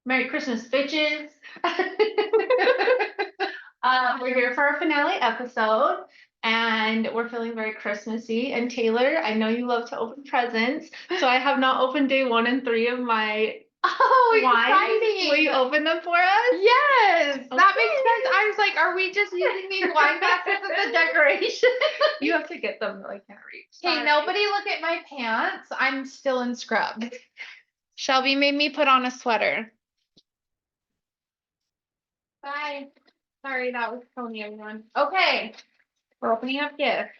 Merry Christmas, bitches. We're here for our finale episode, and we're feeling very Christmassy. And Taylor, I know you love to open presents, so I have not opened day 1 and 3 of my Oh, wines. exciting. Will you open them for us? Yes, that makes Okay. sense. I was like, are we just using these wine glasses as a decoration? You have to get them, I can't reach. Hey, Sorry. nobody look at my pants. I'm still in scrubs. Shelby made me put on a sweater. Bye. Sorry, that was Tony, everyone. Okay, we're opening up gifts.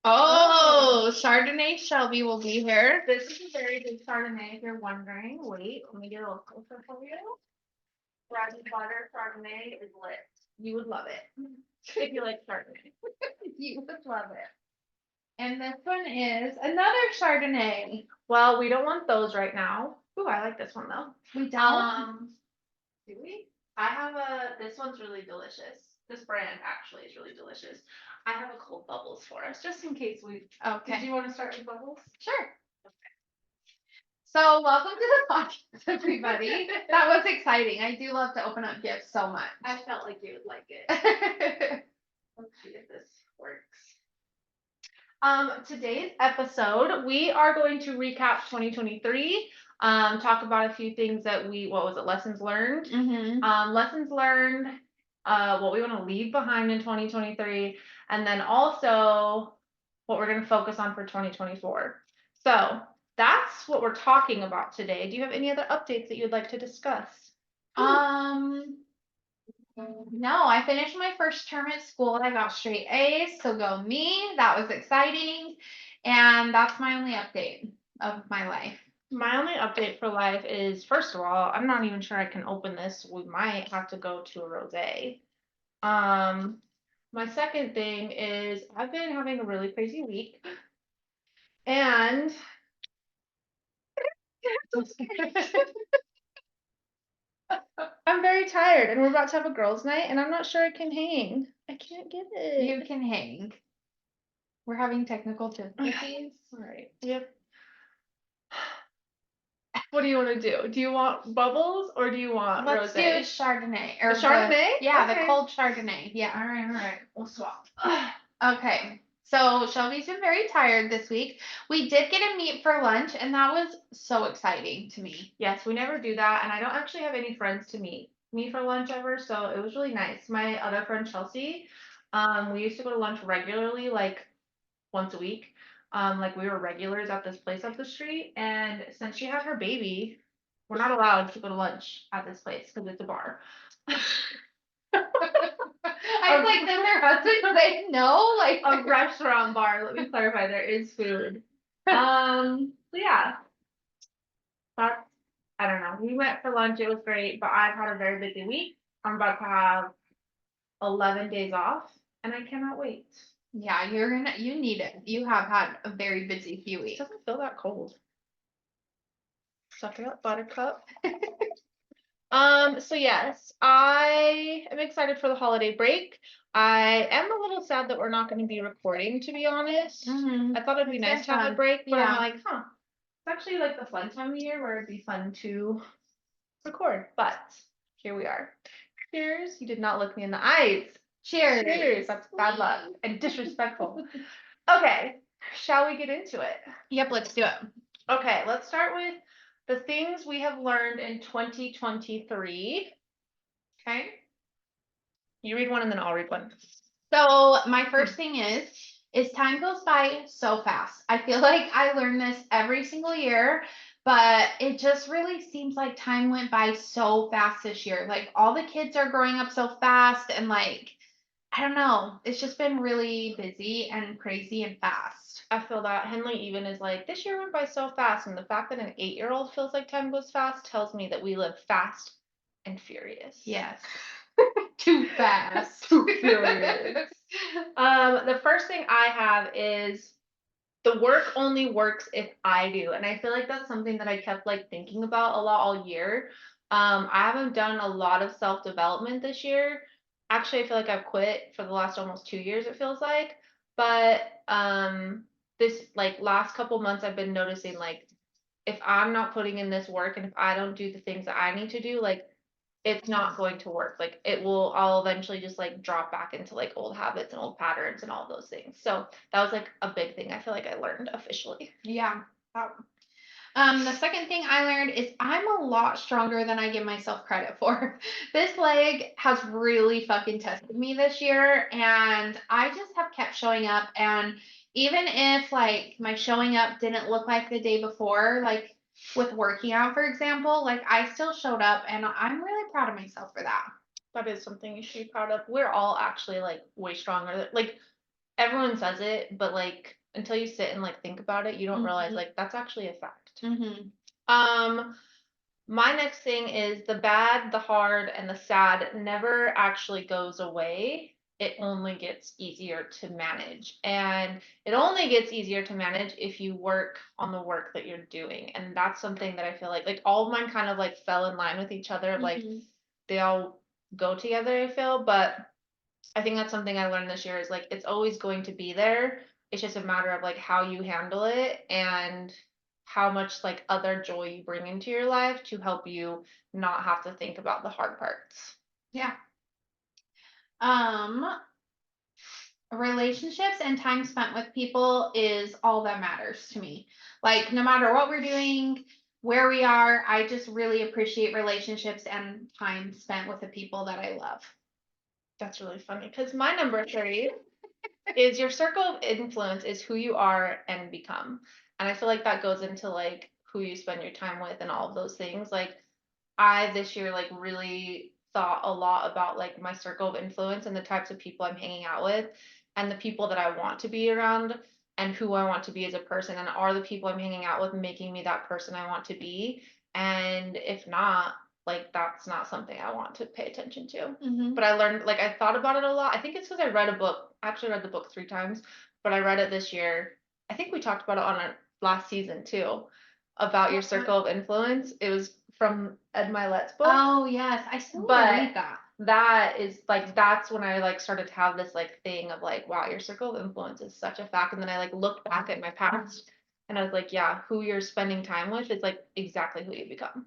Oh, Chardonnay Shelby will be here. This is a very big Chardonnay, if you're wondering. Wait, let me get a little closer for you. Bread and butter Chardonnay is lit. You would love it if you like Chardonnay. You would love it. And this one is another Chardonnay. Well, we don't want those right now. Ooh, I like this one though. We don't. Do we? I have this one's really delicious. This brand actually is really delicious. I have a cold bubbles for us, just in case we. Okay. Did you want to start with bubbles? Sure. So welcome to the podcast, everybody. That was exciting. I do love to open up gifts so much. I felt like you would like it. Let's see if this works. Today's episode, we are going to recap 2023, talk about a few things that lessons learned. Lessons learned, what we want to leave behind in 2023, and then also what we're going to focus on for 2024. So that's what we're talking about today. Do you have any other updates that you'd like to discuss? No, I finished my first term at school. I got straight A's, so go me. That was exciting. And that's my only update of my life. My only update for life is, first of all, I'm not even sure I can open this. We might have to go to a rosé. My second thing is I've been having a really crazy week. And I'm very tired, and we're about to have a girls' night, and I'm not sure I can hang. I can't get it. You can hang. We're having technical difficulties. All right. Yep. What do you want to do? Do you want bubbles or do you want Let's rosé? do Chardonnay. Or The Chardonnay? Yeah, Okay. the cold Chardonnay. Yeah. All right. We'll swap. Okay. So Shelby's been very tired this week. We did get a meet for lunch, and that was so exciting to me. Yes, we never do that, and I don't actually have any friends to meet me for lunch ever, so it was really nice. My other friend Chelsea, we used to go to lunch regularly, like once a week. Like we were regulars at this place up the street, and since she had her baby, we're not allowed to go to lunch at this place because it's a bar. I was like, then their husband say no, like A restaurant bar. Let me clarify, there is food. So yeah, that's, I don't know. We went for lunch. It was great, but I've had a very busy week. I'm about to have 11 days off, and I cannot wait. Yeah, you need it. You have had a very busy few It weeks. doesn't feel that cold. Suck it up, buttercup. So yes, I am excited for the holiday break. I am a little sad that we're not going to be recording, to be honest. I thought it'd be nice to have a break, but I'm like, it's actually like the fun time of year where it'd be fun to record. But here we are. Cheers. You did not look me in the eyes. Cheers. Cheers. That's bad luck and disrespectful. Okay, shall we get into it? Yep, let's do it. Okay, let's start with the things we have learned in 2023. Okay. You read one and then I'll read one. So my first thing is time goes by so fast. I feel like I learn this every single year, but it just really seems like time went by so fast this year. Like all the kids are growing up so fast, and like, I don't know, it's just been really busy and crazy and fast. I feel that Henley even is like, this year went by so fast, and the fact that an 8-year-old feels like time goes fast tells me that we live fast and furious. Yes. Too fast. Too furious. The first thing I have is the work only works if I do. And I feel like that's something that I kept like thinking about a lot all year. I haven't done a lot of self-development this year. Actually, I feel like I've quit for the last almost 2 years, it feels like. But this like last couple months I've been noticing like if I'm not putting in this work and if I don't do the things that I need to do, like it's not going to work. Like I'll eventually just like drop back into like old habits and old patterns and all those things. So that was like a big thing I feel like I learned officially. Yeah. The second thing I learned is I'm a lot stronger than I give myself credit for. This leg has really fucking tested me this year, and I just have kept showing up. And even if like my showing up didn't look like the day before, like with working out, for example, like I still showed up, and I'm really proud of myself for that. That is something you should be proud of. We're all actually like way stronger. Like everyone says it, but like until you sit and like think about it, you don't realize like that's actually a fact. Um, my next thing is the bad, the hard, and the sad never actually goes away. It only gets easier to manage. And it only gets easier to manage if you work on the work that you're doing. And that's something that I feel like all of mine kind of like fell in line with each other. Like they all go together, I feel. But I think that's something I learned this year is like it's always going to be there. It's just a matter of like how you handle it and how much like other joy you bring into your life to help you not have to think about the hard parts. Yeah. Relationships and time spent with people is all that matters to me. Like, no matter what we're doing, where we are, I just really appreciate relationships and time spent with the people that I love. That's really funny because my number 3 is your circle of influence is who you are and become. And I feel like that goes into like who you spend your time with and all of those things. Like I this year like really thought a lot about like my circle of influence and the types of people I'm hanging out with and the people that I want to be around and who I want to be as a person and are the people I'm hanging out with making me that person I want to be, and if not, like that's not something I want to pay attention to. But I learned like I thought about it a lot. I think it's because I read a book. I actually read the book 3 times, but I read it this year. I think we talked about it on our last season too, about your circle of influence. It was from Ed Milet's book. Oh yes, I still want to read that. That is like that's when I like started to have this like thing of like, wow, your circle of influence is such a fact. And then I like looked back at my past and I was like, yeah, who you're spending time with is like exactly who you become.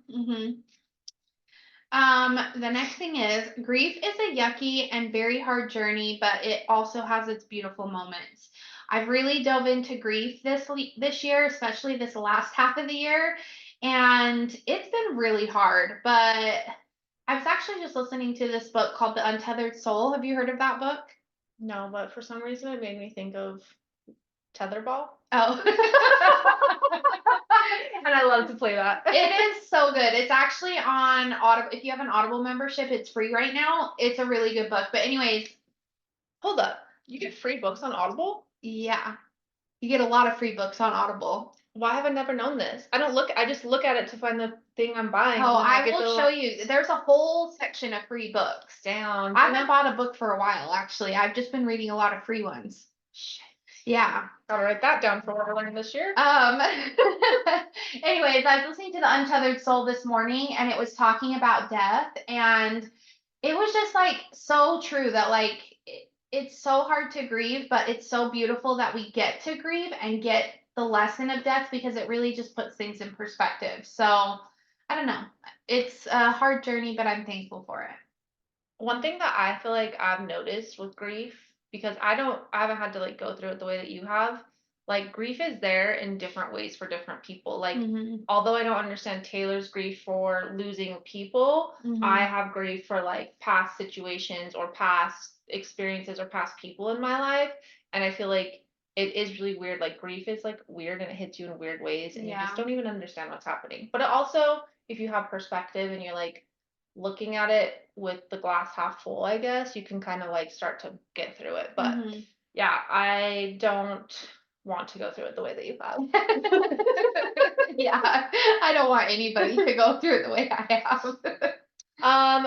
The next thing is grief is a yucky and very hard journey, but it also has its beautiful moments. I've really dove into grief this year, especially this last half of the year, and it's been really hard. But I was actually just listening to this book called The Untethered Soul. Have you heard of that book? No, but for some reason it made me think of tetherball. Oh. And I love to play that. It is so good. It's actually on Audible. If you have an Audible membership, it's free right now. It's a really good book. But anyways, hold up. You get free books on Audible? Yeah. You get a lot of free books on Audible. Why have I never known this? I just look at it to find the thing I'm buying. Oh, I will show you. There's a whole section of free books. Down. I haven't bought a book for a while, actually. I've just been reading a lot of free ones. Shit. Yeah. Gotta write that down for what we're learning this year. Anyways, I was listening to The Untethered Soul this morning and it was talking about death, and it was just like so true that like it's so hard to grieve, but it's so beautiful that we get to grieve and get the lesson of death because it really just puts things in perspective. So I don't know. It's a hard journey, but I'm thankful for it. One thing that I feel like I've noticed with grief, because I haven't had to like go through it the way that you have. Like grief is there in different ways for different people. Like although I don't understand Taylor's grief for losing people, I have grief for like past situations or past experiences or past people in my life. And I feel like it is really weird. Like grief is like weird and it hits you in weird ways and you just don't even understand what's happening. But it also, if you have perspective and you're like looking at it with the glass half full, I guess, you can kind of like start to get through it. But yeah, I don't want to go through it the way that you have. Yeah, I don't want anybody to go through it the way I have.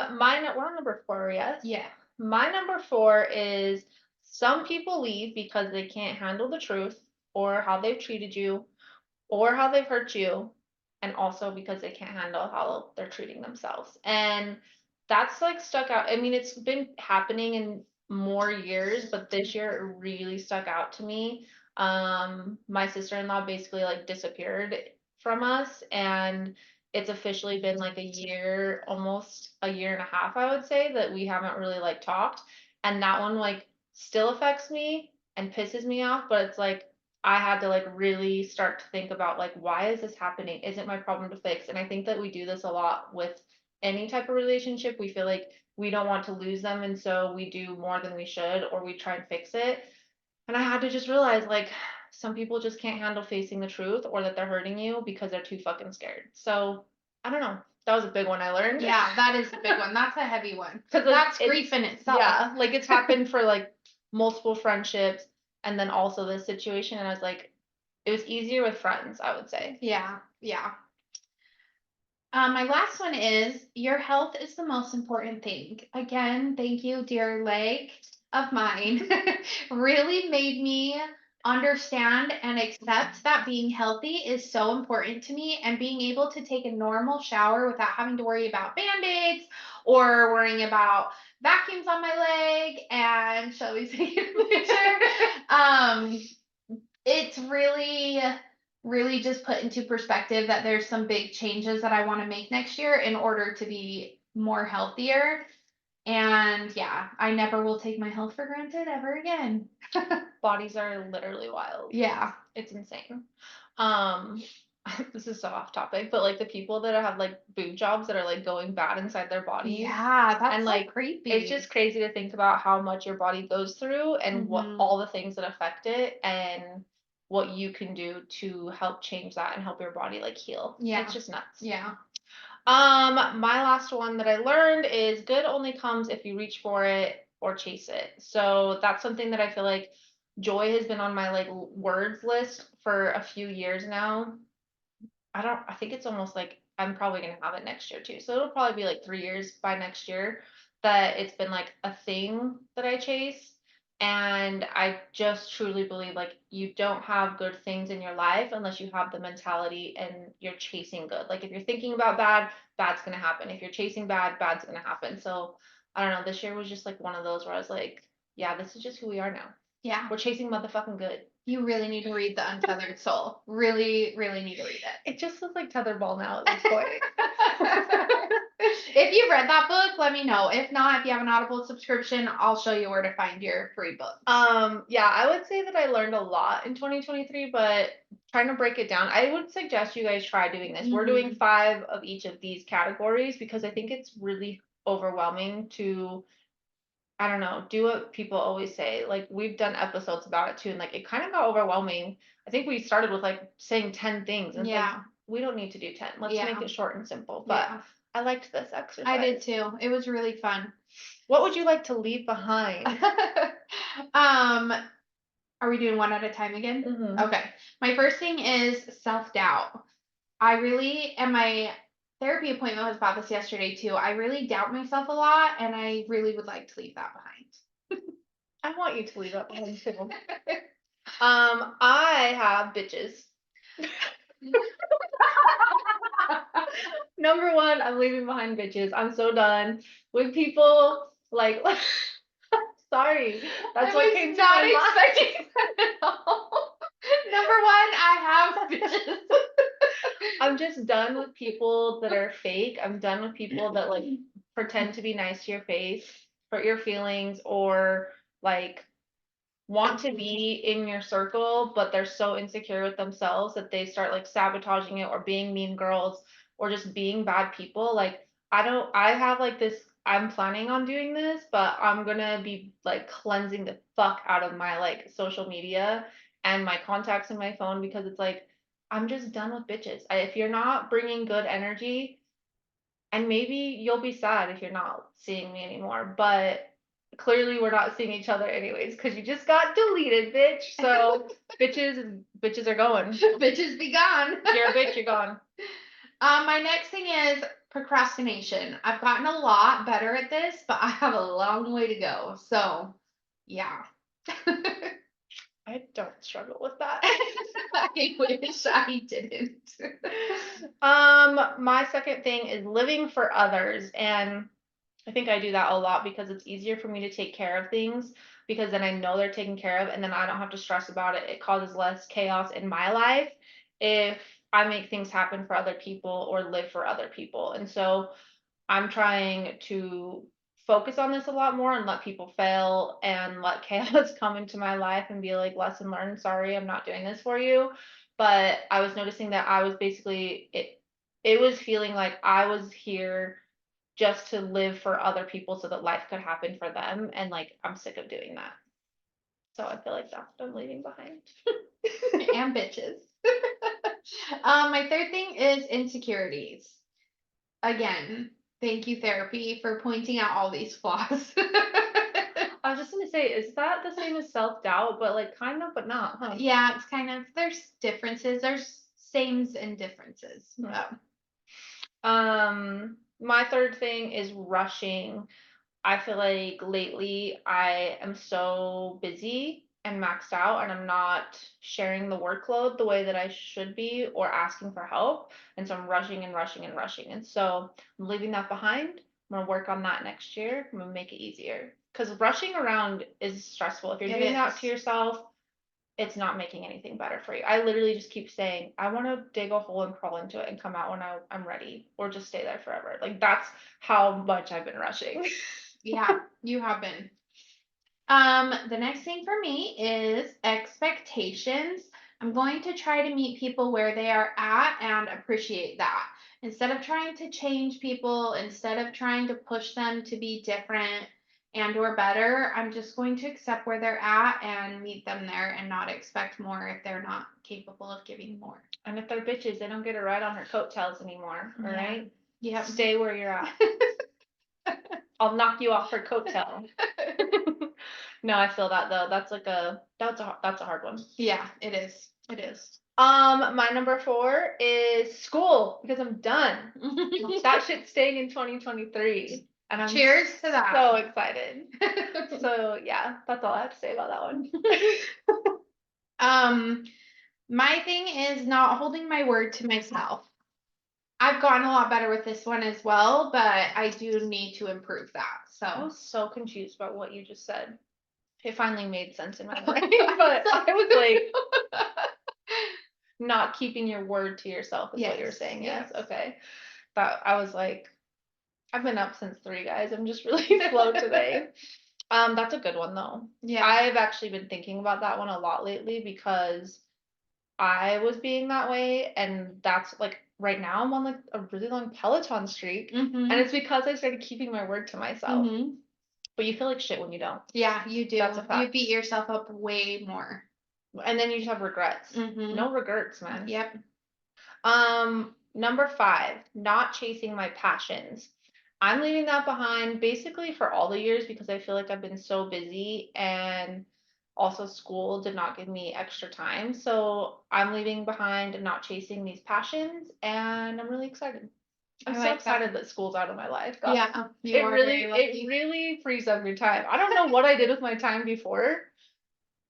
We're on number 4, yes? Yeah. My number 4 is some people leave because they can't handle the truth or how they've treated you or how they've hurt you, and also because they can't handle how they're treating themselves. And that's like stuck out. I mean, it's been happening in more years, but this year it really stuck out to me. My sister-in-law basically like disappeared from us, and it's officially been like a year, almost a year and a half, I would say, that we haven't really like talked. And that one like still affects me and pisses me off, but it's like I had to like really start to think about like why is this happening? Is it my problem to fix? And I think that we do this a lot with any type of relationship. We feel like we don't want to lose them, and so we do more than we should, or we try and fix it. And I had to just realize like some people just can't handle facing the truth, or that they're hurting you because they're too fucking scared. So I don't know. That was a big one I learned. Yeah, that is a big one. That's a heavy one. Because That's grief in itself. Yeah, like it's happened for like multiple friendships, and then also this situation, and I was like, it was easier with friends, I would say. Yeah, yeah. My last one is your health is the most important thing. Again, thank you, dear leg of mine. Really made me understand and accept that being healthy is so important to me, and being able to take a normal shower without having to worry about band-aids or worrying about vacuums on my leg. And shall we take a picture? It's really just put into perspective that there's some big changes that I want to make next year in order to be more healthier. And yeah, I never will take my health for granted ever again. Bodies are literally wild. Yeah. It's insane. Um, this is so off topic, but like the people that have like boob jobs that are like going bad inside their bodies. Yeah, that's and so like creepy. It's just crazy to think about how much your body goes through, and what all the things that affect it, and what you can do to help change that and help your body like heal. Yeah. It's just nuts. Yeah. My last one that I learned is good only comes if you reach for it or chase it. So that's something that I feel like joy has been on my like words list for a few years now. I think it's almost like I'm probably gonna have it next year too. So it'll probably be like 3 years by next year that it's been like a thing that I chase. And I just truly believe like you don't have good things in your life unless you have the mentality and you're chasing good. Like if you're thinking about bad, bad's gonna happen. If you're chasing bad, bad's gonna happen. So I don't know, this year was just like one of those where I was like, yeah, this is just who we are now. Yeah. We're chasing motherfucking good. You really need to read The Untethered Soul. Really, really need to read it. It just looks like tetherball now at this point. If you've read that book, let me know. If not, if you have an Audible subscription, I'll show you where to find your free books. Yeah, I would say that I learned a lot in 2023, but trying to break it down, I would suggest you guys try doing this. We're doing 5 of each of these categories because I think it's really overwhelming to, I don't know, do what people always say. Like we've done episodes about it too, and like it kind of got overwhelming. I think we started with like saying 10 things, and it's like we don't need to do 10. Let's make it short and simple. But I liked this exercise. I did too. It was really fun. What would you like to leave behind? Are we doing one at a time again? Okay. My first thing is self-doubt. And my therapy appointment was about this yesterday too. I really doubt myself a lot, and I really would like to leave that behind. I want you to leave that behind too. I have bitches. Number 1, I'm leaving behind bitches. I'm so done with people like sorry. That's what came to my mind. Number 1, I have bitches. I'm just done with people that are fake. I'm done with people that like pretend to be nice to your face, hurt your feelings, or like want to be in your circle, but they're so insecure with themselves that they start like sabotaging it, or being mean girls, or just being bad people. Like I have like this, I'm planning on doing this, but I'm gonna be like cleansing the fuck out of my like social media and my contacts in my phone, because it's like I'm just done with bitches. If you're not bringing good energy, and maybe you'll be sad if you're not seeing me anymore, but clearly we're not seeing each other anyways, because you just got deleted, bitch. So bitches are going. Bitches be gone. You're a bitch, you're gone. My next thing is procrastination. I've gotten a lot better at this, but I have a long way to go. So, yeah. I don't struggle with that. I wish I didn't. My second thing is living for others, and I think I do that a lot because it's easier for me to take care of things, because then I know they're taken care of, and then I don't have to stress about it. It causes less chaos in my life if I make things happen for other people or live for other people. And so I'm trying to focus on this a lot more and let people fail and let chaos come into my life and be like, lesson learned, sorry, I'm not doing this for you. But I was noticing that I was basically it was feeling like I was here just to live for other people so that life could happen for them. And like I'm sick of doing that. So I feel like that's what I'm leaving behind. And bitches. My third thing is insecurities. Again, thank you, therapy, for pointing out all these flaws. I was just gonna say, is that the same as self-doubt, but like kind of, but not, huh? Yeah, it's kind of, there's differences, there's sames and differences. My third thing is rushing. I feel like lately I am so busy and maxed out, and I'm not sharing the workload the way that I should be or asking for help. And so I'm rushing and rushing and rushing. And so I'm leaving that behind. I'm gonna work on that next year. I'm gonna make it easier. Because rushing around is stressful. If you're It doing that is. to yourself, it's not making anything better for you. I literally just keep saying, I want to dig a hole and crawl into it and come out when I'm ready, or just stay there forever. Like that's how much I've been rushing. Yeah, you have been. The next thing for me is expectations. I'm going to try to meet people where they are at and appreciate that. Instead of trying to change people, instead of trying to push them to be different and or better, I'm just going to accept where they're at and meet them there and not expect more if they're not capable of giving more. And if they're bitches, they don't get a ride on her coattails anymore. All right? Yeah. Stay where you're at. I'll knock you off her coattail. No, I feel that though. That's like that's a hard one. Yeah, it is. It is. My number 4 is school because I'm done. That shit's staying in 2023. And I'm Cheers to that. So excited. So yeah, that's all I have to say about that one. My thing is not holding my word to myself. I've gotten a lot better with this one as well, but I do need to improve that. So I was so confused about what you just said. It finally made sense in my brain, but I was like, not keeping your word to yourself is what you were saying. Yes. Okay. But I was like, I've been up since 3, guys. I'm just really slow today. That's a good one though. Yeah. I've actually been thinking about that one a lot lately because I was being that way, and that's like right now I'm on like a really long Peloton streak, and it's because I started keeping my word to myself. But you feel like shit when you don't. Yeah, you do. That's a fact. You beat yourself up way more. And then you just have regrets. No regrets, man. Yep. Number 5, not chasing my passions. I'm leaving that behind basically for all the years because I feel like I've been so busy, and also school did not give me extra time. So I'm leaving behind not chasing these passions, and I'm really excited. I'm so excited that school's out of my life. God. Yeah, it really frees up your time. I don't know what I did with my time before.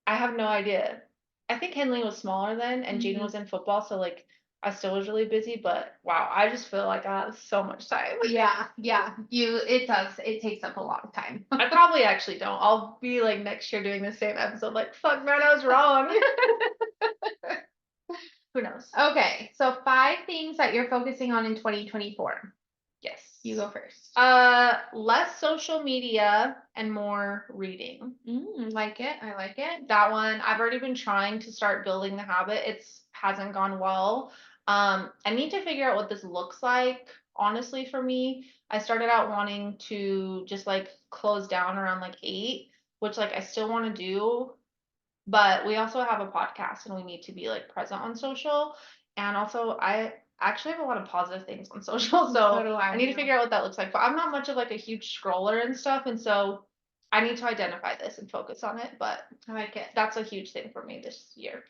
I have no idea. I think Henley was smaller then, and Jaden was in football, so like I still was really busy. But wow, I just feel like I have so much time. Yeah. It does. It takes up a lot of time. I probably actually don't. I'll be like next year doing the same episode, like fuck man, I was wrong. Who knows? Okay, so 5 things that you're focusing on in 2024. Yes. You go first. Less social media and more reading. Like it. I like it. That one, I've already been trying to start building the habit. It's hasn't gone well. I need to figure out what this looks like, honestly, for me. I started out wanting to just like close down around like 8, which like I still want to do, but we also have a podcast and we need to be like present on social. And also I actually have a lot of positive things on social, so do I need to figure out what that looks like. But I'm not much of like a huge scroller and stuff, and so I need to identify this and focus on it. But I like it. that's a huge thing for me this year.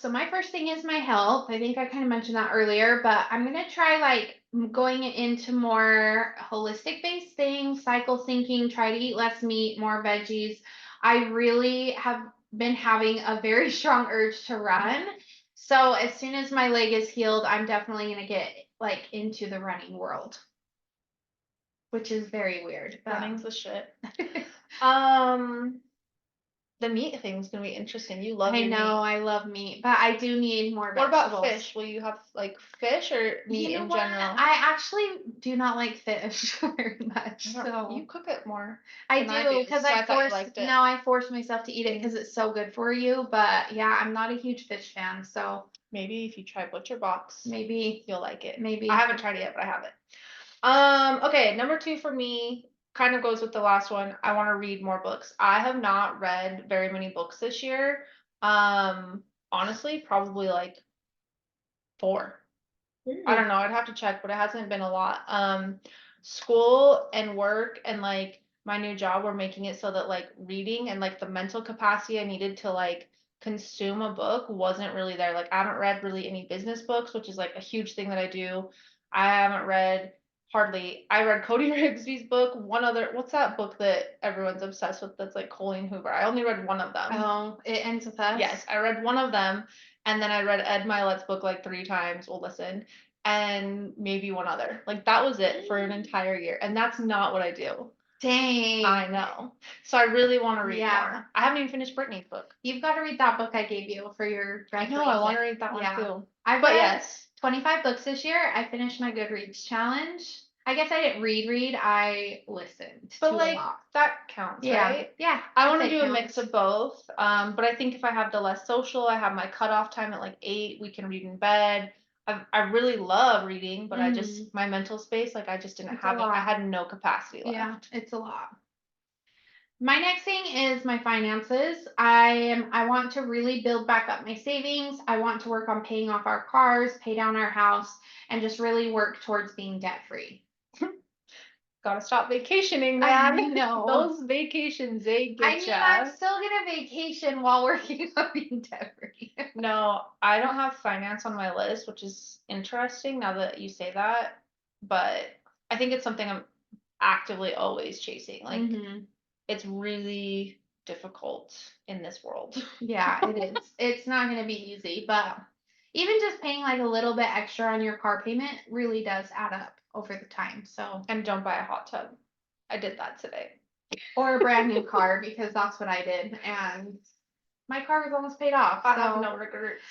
So my first thing is my health. I think I kind of mentioned that earlier, but I'm gonna try like going into more holistic based things, cycle syncing, try to eat less meat, more veggies. I really have been having a very strong urge to run. So as soon as my leg is healed, I'm definitely gonna get like into the running world, which is very weird. Running's the shit. The meat thing's gonna be interesting. You love I your know, meat. I love meat, but I do need more What about vegetables. fish? Will you have like fish or meat You know in what? general? I actually do not like fish very much, You so cook it more I than I do do, because so I thought you liked it. I force myself to eat it because it's so good for you. But yeah, I'm not a huge fish fan, so Maybe if you try Butcher Box, maybe, you'll like it. maybe. I haven't tried it yet, but I have it. Okay, number 2 for me kind of goes with the last one. I want to read more books. I have not read very many books this year. Honestly, probably like 4. I don't know. I'd have to check, but it hasn't been a lot. School and work and like my new job were making it so that like reading and like the mental capacity I needed to like consume a book wasn't really there. Like I haven't read really any business books, which is like a huge thing that I do. I haven't read hardly. I read Cody Rigsby's book. One other, what's that book that everyone's obsessed with? That's like Colleen Hoover. I only read one of them. Oh, It Ends with Us. Yes, I read one of them, and then I read Ed Milet's book like 3 times. Well, listen, and maybe one other. Like that was it for an entire year, and that's not what I do. Dang. I know. So I really want to read Yeah. more. I haven't even finished Brittany's book. You've got to read that book I gave you for your I graduation. know. I want to read that one Yeah. too. I've But read yes, 25 books this year. I finished my Goodreads challenge. I guess I didn't read, I listened but to a like lot. that counts, Yeah. right? Yeah. I want to I'd say do it a mix counts. of both. But I think if I have the less social, I have my cutoff time at like 8. We can read in bed. I really love reading, but I just my mental space, like I just didn't It's a have it. I lot. had no capacity left. Yeah, it's a lot. My next thing is my finances. I want to really build back up my savings. I want to work on paying off our cars, pay down our house, and just really work towards being debt free. Gotta stop vacationing, I man. know. Those vacations, they I get mean, ya. I'm still gonna vacation while working on being debt free. No, I don't have finance on my list, which is interesting now that you say that. But I think it's something I'm actively always chasing. Like it's really difficult in this world. Yeah, it is. It's not gonna be easy, but even just paying like a little bit extra on your car payment really does add up over the time. So, And don't buy a hot tub. I did that today. or a brand new car because that's what I did, and my car was almost paid off. I have So no regrets.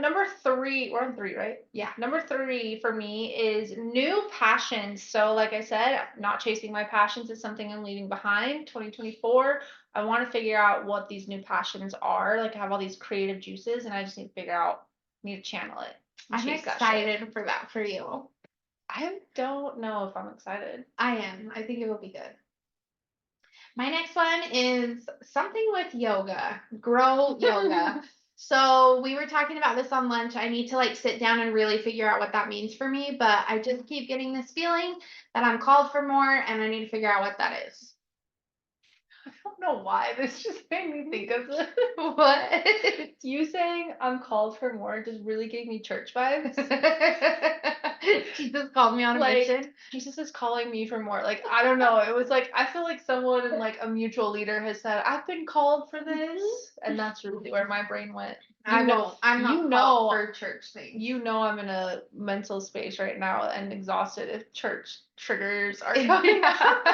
Number 3, we're on 3, right? yeah, Number 3 for me is new passions. So, like I said, not chasing my passions is something I'm leaving behind. 2024, I want to figure out what these new passions are. Like, I have all these creative juices, and I just need to figure out, need to channel it. And I'm chase that shit. excited for that for you. I don't know if I'm excited. I am. I think it will be good. My next one is something with yoga, grow yoga. So we were talking about this on lunch. I need to like sit down and really figure out what that means for me, but I just keep getting this feeling that I'm called for more and I need to figure out what that is. I don't know why. This just made me think of this. What? You saying I'm called for more just really gave me church vibes. Jesus called me on a Like mission. Jesus is calling me for more. Like I don't know. It was like I feel like someone in like a mutual leader has said I've been called for this, and that's really where my brain went. I'm not called for church things. You know I'm in a mental space right now and exhausted if church triggers are coming up.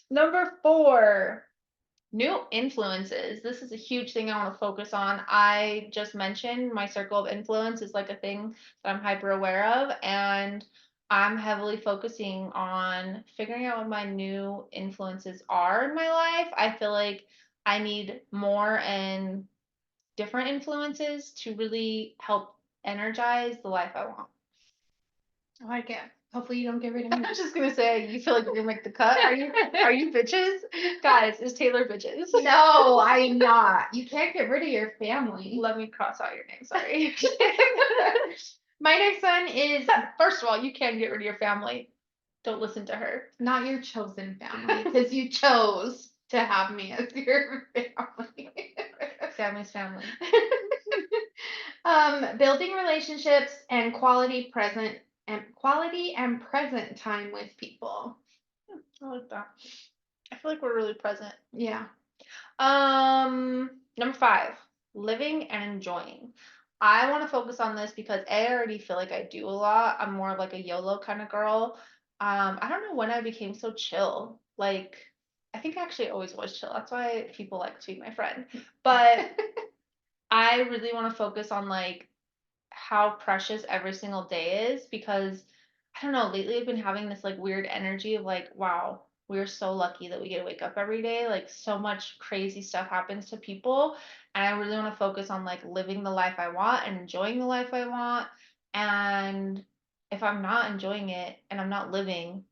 Number 4, new influences. This is a huge thing I want to focus on. I just mentioned my circle of influence is like a thing that I'm hyper aware of, and I'm heavily focusing on figuring out what my new influences are in my life. I feel like I need more and different influences to really help energize the life I want. I like it. Hopefully you don't get rid of I me. was just gonna say, you feel like you're gonna make the cut? Are you bitches? Guys, is Taylor bitches? No, I'm not. You can't get rid of your family. Let me cross out your name, sorry. My next one is First of all, you can get rid of your family. Don't listen to her. not your chosen family, because you chose to have me as your family. Family's family. Building relationships and quality and present time with people. I like that. I feel like we're really present. Yeah. Number 5, living and enjoying. I want to focus on this because I already feel like I do a lot. I'm more of like a YOLO kind of girl. I don't know when I became so chill. Like I think actually it always was chill. That's why people like to be my friend. But I really want to focus on like how precious every single day is because I don't know, lately I've been having this like weird energy of like, wow, we're so lucky that we get to wake up every day. Like so much crazy stuff happens to people. And I really want to focus on like living the life I want and enjoying the life I want. And if I'm not enjoying it and I'm not living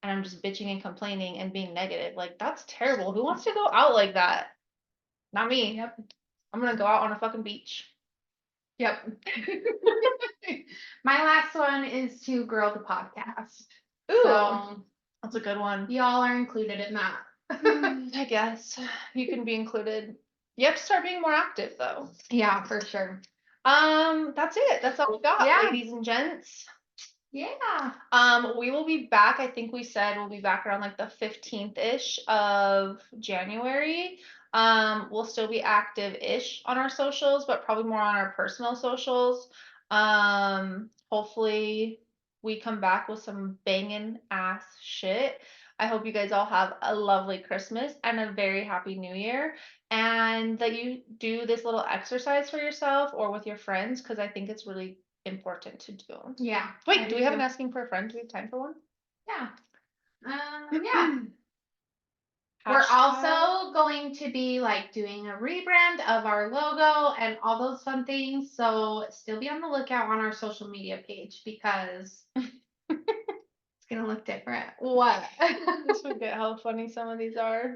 and I'm just bitching and complaining and being negative, like that's terrible. Who wants to go out like that? Not me. Yep. I'm gonna go out on a fucking beach. Yep. My last one is to grow the podcast. Ooh, So that's a good one. y'all are included in that. I guess you can be included. You have to start being more active though. Yeah, for sure. That's it. That's all we got, Yeah. ladies and gents. Yeah. We will be back. I think we said we'll be back around like the 15th-ish of January. We'll still be active-ish on our socials, but probably more on our personal socials. Hopefully we come back with some banging ass shit. I hope you guys all have a lovely Christmas and a very happy New Year, and that you do this little exercise for yourself or with your friends, because I think it's really important to do. Yeah. Wait, do we have an asking for a friend? Do we have time for one? Yeah. Yeah. We're Hashtag- also going to be like doing a rebrand of our logo and all those fun things. So still be on the lookout on our social media page because it's gonna look different. What? Just forget how funny some of these are.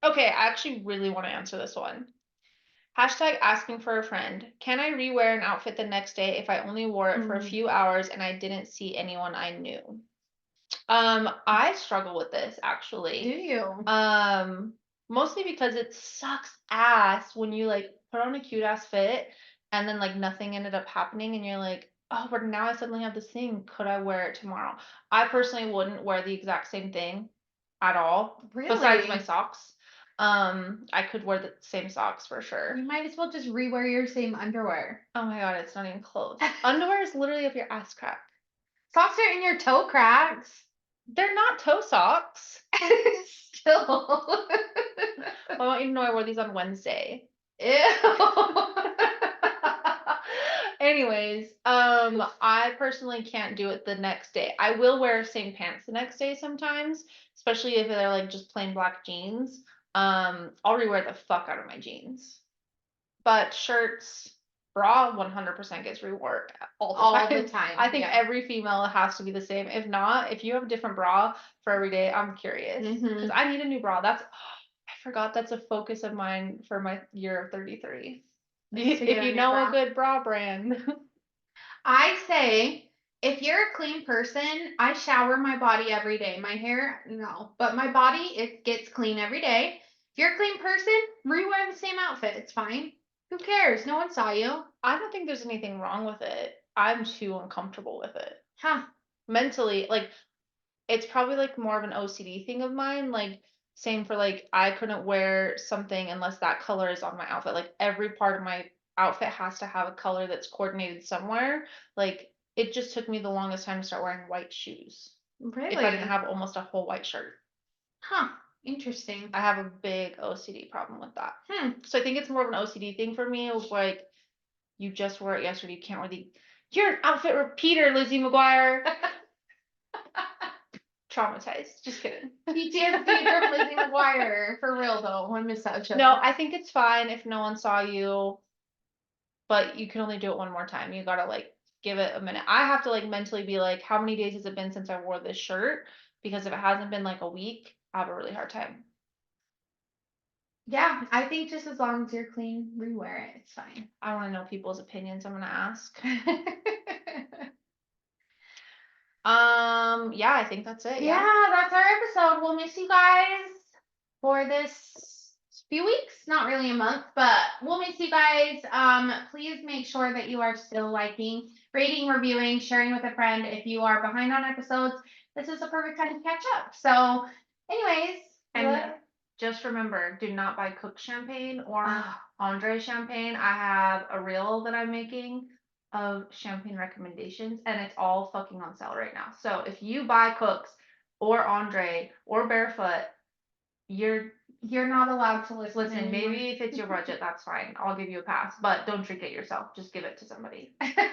Okay, I actually really want to answer this one. Hashtag asking for a friend. Can I rewear an outfit the next day if I only wore it for a few hours and I didn't see anyone I knew? I struggle with this Do actually. you? Mostly because it sucks ass when you like put on a cute ass fit and then like nothing ended up happening and you're like, oh, but now I suddenly have this thing. Could I wear it tomorrow? I personally wouldn't wear the exact same thing at all. Besides my Really? socks. I could wear the same socks for sure. You might as well just rewear your same underwear. Oh my god, it's not even close. Underwear is literally up your ass crack. Socks are in your toe cracks. They're not toe socks. Still. I want you to know I wore these on Wednesday. Ew. Anyways, I personally can't do it the next day. I will wear same pants the next day sometimes, especially if they're like just plain black jeans. I'll rewear the fuck out of my jeans. But shirts, bra 100% gets reworn all the time. I think every female has to be the same. If not, if you have a different bra for every day, I'm curious because I need a new bra. That's I forgot that's a focus of mine for my year of 33. If you know a good bra brand. I say, if you're a clean person, I shower my body every day. My hair, no, but my body, it gets clean every day. If you're a clean person, rewear the same outfit. It's fine. Who cares? No one saw you. I don't think there's anything wrong with it. I'm too uncomfortable with it. Huh. Mentally, like it's probably like more of an OCD thing of mine. Like same for like I couldn't wear something unless that color is on my outfit. Like every part of my outfit has to have a color that's coordinated somewhere. Like it just took me the longest time to start wearing white shoes. Really? If I didn't have almost a whole white shirt. Huh. Interesting. I have a big OCD problem with that. So I think it's more of an OCD thing for me of like you just wore it yesterday, you can't wear the you're an outfit repeater, Lizzie McGuire. Traumatized. Just kidding. PTSD from Lizzie McGuire. For real though. I miss that show. No, I think it's fine if no one saw you, but you can only do it one more time. You gotta like give it a minute. I have to like mentally be like, how many days has it been since I wore this shirt? Because if it hasn't been like a week, I have a really hard time. Yeah, I think just as long as you're clean, rewear it. It's fine. I want to know people's opinions. I'm gonna ask. Yeah, I think that's it. Yeah, that's our episode. We'll miss you guys for this few weeks. Not really a month, but we'll miss you guys. Please make sure that you are still liking, rating, reviewing, sharing with a friend. If you are behind on episodes, this is the perfect time to catch up. So, anyways, And just remember, do not buy Cook champagne or Andre champagne. I have a reel that I'm making of champagne recommendations, and it's all fucking on sale right now. So if you buy Cooks, or Andre or barefoot, you're You're not allowed to listen listen, anymore. maybe if it's your budget, that's fine. I'll give you a pass, but don't drink it yourself. Just give it to somebody.